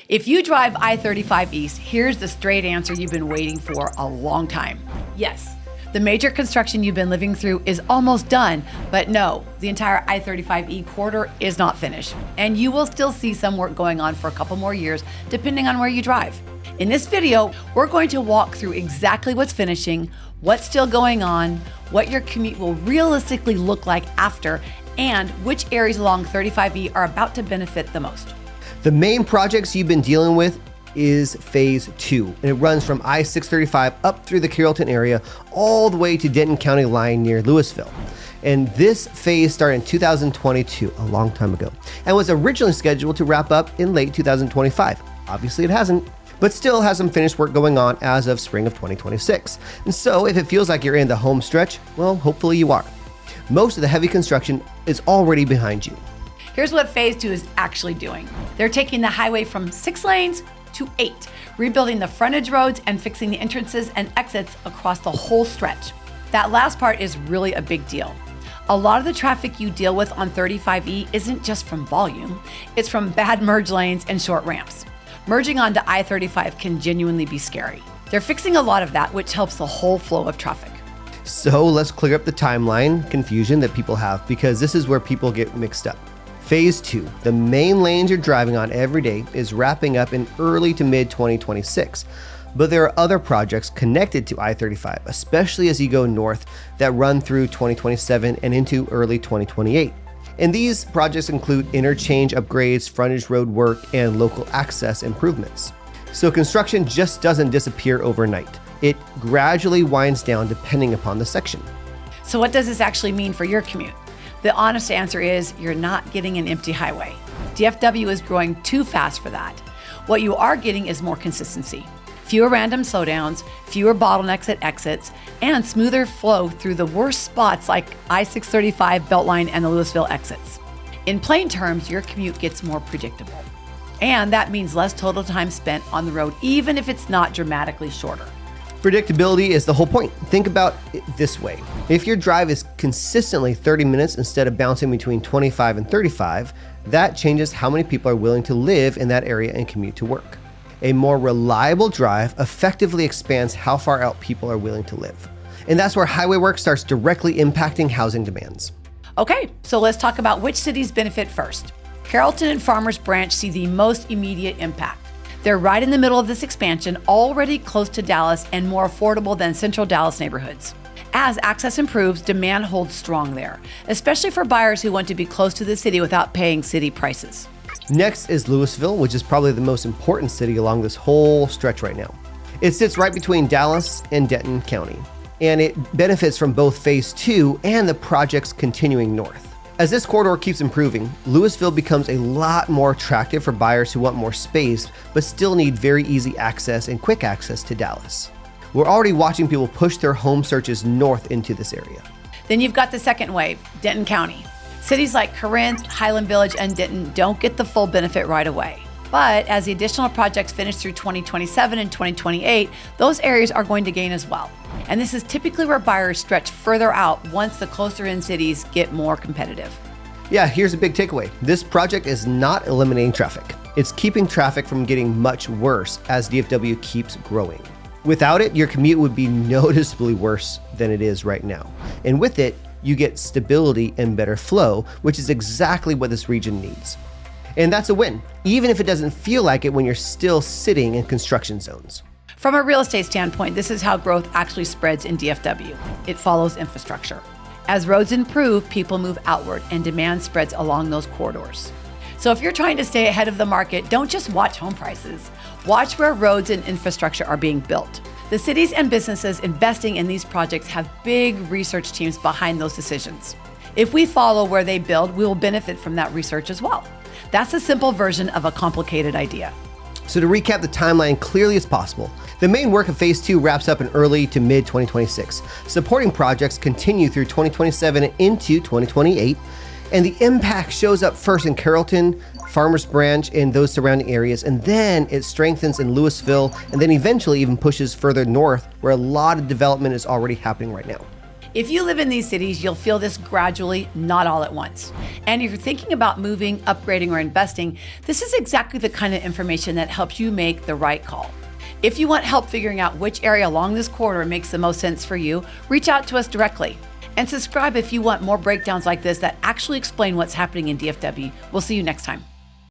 If you drive I-35 East, here's the straight answer you've been waiting for a long time. Yes, the major construction you've been living through is almost done, but no, the entire I-35E corridor is not finished, and you will still see some work going on for a couple more years, depending on where you drive. In this video, we're going to walk through exactly what's finishing, what's still going on, what your commute will realistically look like after, and which areas along 35E are about to benefit the most. The main projects you've been dealing with is phase 2, and it runs from I-635 up through the Carrollton area all the way to Denton County line near Lewisville. And this phase started in 2022, a long time ago, and was originally scheduled to wrap up in late 2025. Obviously it hasn't, but still has some finished work going on as of spring of 2026. And so if it feels like you're in the home stretch, well, hopefully you are. Most of the heavy construction is already behind you. Here's what phase 2 is actually doing. They're taking the highway from 6 lanes to 8, rebuilding the frontage roads and fixing the entrances and exits across the whole stretch. That last part is really a big deal. A lot of the traffic you deal with on 35E isn't just from volume, it's from bad merge lanes and short ramps. Merging onto I-35 can genuinely be scary. They're fixing a lot of that, which helps the whole flow of traffic. So let's clear up the timeline confusion that people have, because this is where people get mixed up. Phase 2, the main lanes you're driving on every day, is wrapping up in early to mid 2026. But there are other projects connected to I-35, especially as you go north, that run through 2027 and into early 2028. And these projects include interchange upgrades, frontage road work, and local access improvements. So construction just doesn't disappear overnight. It gradually winds down depending upon the section. So what does this actually mean for your commute? The honest answer is you're not getting an empty highway. DFW is growing too fast for that. What you are getting is more consistency. Fewer random slowdowns, fewer bottlenecks at exits, and smoother flow through the worst spots like I-635 Beltline and the Lewisville exits. In plain terms, your commute gets more predictable. And that means less total time spent on the road, even if it's not dramatically shorter. Predictability is the whole point. Think about it this way. If your drive is consistently 30 minutes instead of bouncing between 25 and 35, that changes how many people are willing to live in that area and commute to work. A more reliable drive effectively expands how far out people are willing to live. And that's where highway work starts directly impacting housing demands. Okay, so let's talk about which cities benefit first. Carrollton and Farmers Branch see the most immediate impact. They're right in the middle of this expansion, already close to Dallas and more affordable than central Dallas neighborhoods. As access improves, demand holds strong there, especially for buyers who want to be close to the city without paying city prices. Next is Lewisville, which is probably the most important city along this whole stretch right now. It sits right between Dallas and Denton County, and it benefits from both phase 2 and the projects continuing north. As this corridor keeps improving, Lewisville becomes a lot more attractive for buyers who want more space, but still need very easy access and quick access to Dallas. We're already watching people push their home searches north into this area. Then you've got the second wave, Denton County. Cities like Corinth, Highland Village, and Denton don't get the full benefit right away. But as the additional projects finish through 2027 and 2028, those areas are going to gain as well. And this is typically where buyers stretch further out once the closer in cities get more competitive. Yeah, here's a big takeaway. This project is not eliminating traffic. It's keeping traffic from getting much worse as DFW keeps growing. Without it, your commute would be noticeably worse than it is right now. And with it, you get stability and better flow, which is exactly what this region needs. And that's a win, even if it doesn't feel like it when you're still sitting in construction zones. From a real estate standpoint, this is how growth actually spreads in DFW. It follows infrastructure. As roads improve, people move outward and demand spreads along those corridors. So if you're trying to stay ahead of the market, don't just watch home prices. Watch where roads and infrastructure are being built. The cities and businesses investing in these projects have big research teams behind those decisions. If we follow where they build, we will benefit from that research as well. That's a simple version of a complicated idea. So to recap the timeline clearly as possible, the main work of phase 2 wraps up in early to mid 2026. Supporting projects continue through 2027 and into 2028, and the impact shows up first in Carrollton, Farmers Branch, and those surrounding areas, and then it strengthens in Lewisville, and then eventually even pushes further north where a lot of development is already happening right now. If you live in these cities, you'll feel this gradually, not all at once. And if you're thinking about moving, upgrading, or investing, this is exactly the kind of information that helps you make the right call. If you want help figuring out which area along this corridor makes the most sense for you, reach out to us directly. And subscribe if you want more breakdowns like this that actually explain what's happening in DFW. We'll see you next time.